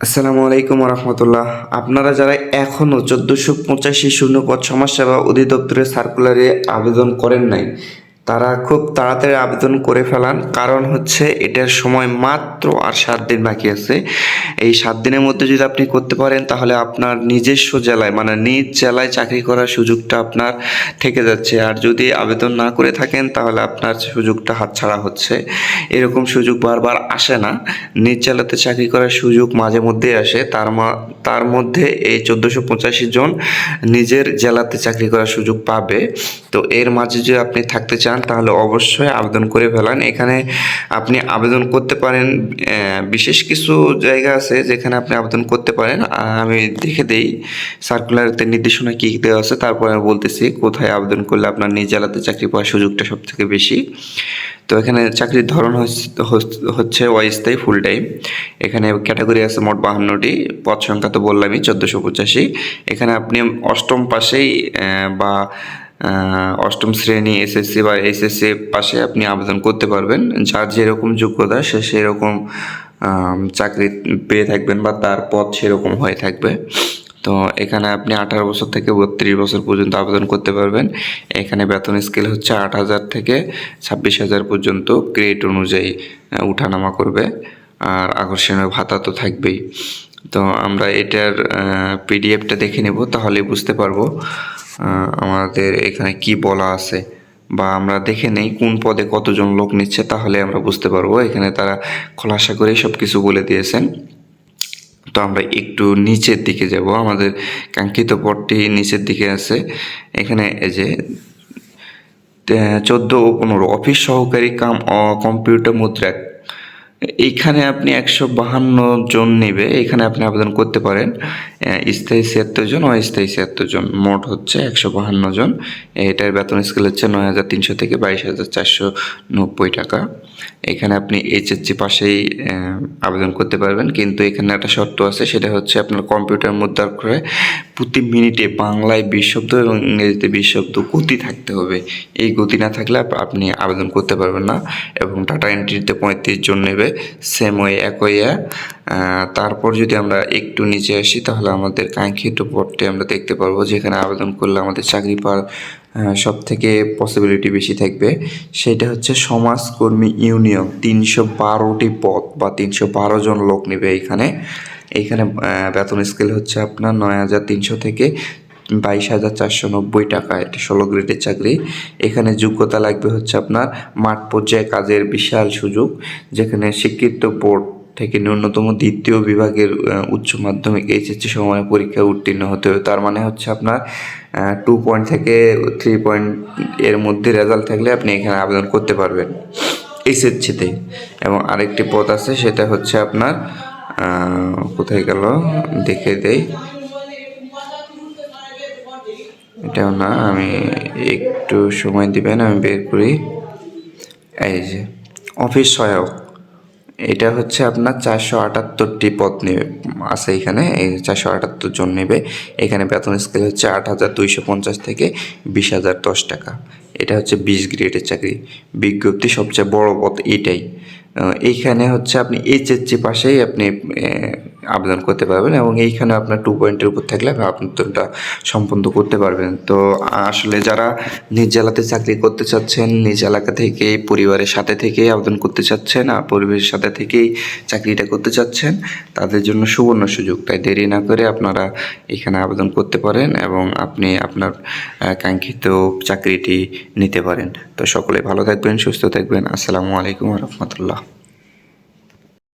আসসালামু আলাইকুম রহমতুল্লাহ। আপনারা যারা এখনও 1485 শূন্যপদ সমাজসেবা অধিদপ্তরের সার্কুলারে আবেদন করেন নাই, তারা খুব তাড়াতাড়ি আবেদন করে ফেলান। কারণ হচ্ছে এটার সময় মাত্র আর 7 দিন বাকি আছে। এই 7 দিনের মধ্যে যদি আপনি করতে পারেন তাহলে আপনার নিজস্ব জেলায় মানে নিজ জেলায় চাকরি করার সুযোগটা আপনার থেকে যাচ্ছে। আর যদি আবেদন না করে থাকেন তাহলে আপনার সুযোগটা হাতছাড়া হচ্ছে। এরকম সুযোগ বারবার আসে না। নিজ জেলাতে চাকরি করার সুযোগ মাঝে মধ্যেই আসে। তার মধ্যে এই 1485 জন নিজের জেলাতে চাকরি করার সুযোগ পাবে। তো এর মাঝে যদি আপনি থাকতে চান তাহলে অবশ্যই আবেদন করে ফেলান। এখানে আপনি আবেদন করতে পারেন, বিশেষ কিছু জায়গা আছে যেখানে আপনি আবেদন করতে পারেন। আমি দেখে দেই সার্কুলারতে নির্দেশনা কী দেওয়া আছে, তারপরে আমি বলতেছি কোথায় আবেদন করলে আপনার নিজ জেলাতে চাকরি পাওয়ার সুযোগটা সবথেকে বেশি। তো এখানে চাকরির ধরন হচ্ছে অস্থায়ী ফুল টাইম। এখানে ক্যাটাগরি আছে মোট 52টি, পদ সংখ্যা তো বললামই 1485। এখানে আপনি অষ্টম পাশেই বা অষ্টম শ্রেণী এসএসসি বা এইচএসসি পাশে আপনি আবেদন করতে পারবেন। যার যেরকম যোগ্যতা সে সেরকম চাকরি পেয়ে থাকবেন বা তার পদ সেরকম হয়ে থাকবে। তো এখানে আপনি 18 বছর থেকে 32 বছর পর্যন্ত আবেদন করতে পারবেন। এখানে বেতন স্কেল হচ্ছে 8,000 থেকে 26,000 পর্যন্ত গ্রেড অনুযায়ী উঠানামা করবে। আর আকর্ষণীয় ভাতা তো থাকবেই। তো আমরা এটার পিডিএফটা দেখে নেব, তাহলে বুঝতে পারবো আমাদের এখানে কি বলা আছে। বা আমরা দেখে নেই কোন পদে কতজন লোক নিচ্ছে, তাহলে আমরা বুঝতে পারবো। এখানে তারা খোলাসা করে সব কিছু বলে দিয়েছেন। তো আমরা একটু নিচের দিকে যাব, আমাদের কাঙ্ক্ষিত পদটি নিচের দিকে আছে। এখানে এই যে 14 ও 15 অফিস সহকারী কাম কম্পিউটার মুদ্রাক, এইখানে আপনি 152 জন নেবে। এখানে আপনি আবেদন করতে পারেন। স্থায়ী 76 জন, অস্থায়ী 76 জন, মোট হচ্ছে 152 জন। এটার বেতন স্কেল হচ্ছে 9,300 থেকে 22,490 টাকা। এখানে আপনি এইচএসসি পাশেই আবেদন করতে পারবেন, কিন্তু এখানে একটা শর্ত আছে, সেটা হচ্ছে আপনার কম্পিউটার মুদ্রা করে প্রতি মিনিটে বাংলায় 20 শব্দ এবং ইংরেজিতে 20 শব্দ গতি থাকতে হবে। এই গতি না থাকলে আপনি আবেদন করতে পারবেন না। এবং ডাটা এন্ট্রিতে 35 জন নেবে, সেম ওয়ে একই। তারপর যদি আমরা একটু নিচে আসি তাহলে আমাদের কাঙ্ক্ষিত পদটি আমরা দেখতে পারবো, যেখানে আবেদন করলে আমাদের চাকরি পাওয়ার সব থেকে পসিবিলিটি বেশি থাকবে। সেটা হচ্ছে সমাজকর্মী ইউনিয়ন। 312টি পদ বা 312 জন লোক নেবে এইখানে। বেতন স্কেল হচ্ছে আপনার 9,300 থেকে 22,490 টাকা। এটা 16 গ্রেডের চাকরি। এখানে যোগ্যতা লাগবে হচ্ছে আপনার মাঠ পর্যায়ে কাজের বিশাল সুযোগ, যেখানে স্বীকৃত বোর্ড থেকে ন্যূনতম দ্বিতীয় বিভাগের উচ্চ মাধ্যমিক এইচএসসি সমমানের পরীক্ষায় উত্তীর্ণ হতে হবে। তার মানে হচ্ছে আপনার 2 পয়েন্ট থেকে 3 পয়েন্ট এর মধ্যে রেজাল্ট থাকলে আপনি এখানে আবেদন করতে পারবেন এইচএসসিতে। এবং আরেকটি পদ আছে, সেটা হচ্ছে আপনার কোথায় গেল দেখে দেই, এটাও না, আমি একটু সময় দিবেন, আমি বের করি। এই যে অফিস সহায়ক, এটা হচ্ছে আপনার 478টি পদ নেবে আছে এখানে। এই 478 জন নেবে। এখানে বেতন স্কেল হচ্ছে 8,250 থেকে 20,010 টাকা। এটা হচ্ছে 20 গ্রেডের চাকরি। বিজ্ঞপ্তি সবচেয়ে বড় পদ এটাই। এইখানে হচ্ছে আপনি এইচএসসি পাশেই আপনি আবেদন করতে পারবেন, এবং এইখানে আপনার 2 পয়েন্টের উপর থাকলে আপনি আবেদনটা সম্পন্ন করতে পারবেন। তো আসলে যারা নিজ জেলাতে চাকরি করতে চাচ্ছেন, নিজ এলাকা থেকেই পরিবারের সাথে থেকেই আবেদন করতে চাচ্ছেন আর পরিবারের সাথে থেকেই চাকরিটা করতে চাচ্ছেন, তাদের জন্য সুবর্ণ সুযোগ। তাই দেরি না করে আপনারা এখানে আবেদন করতে পারেন এবং আপনি আপনার কাঙ্ক্ষিত চাকরিটি নিতে পারেন। তো সকলে ভালো থাকবেন, সুস্থ থাকবেন। আসসালামু আলাইকুম রহমতুল্লাহ।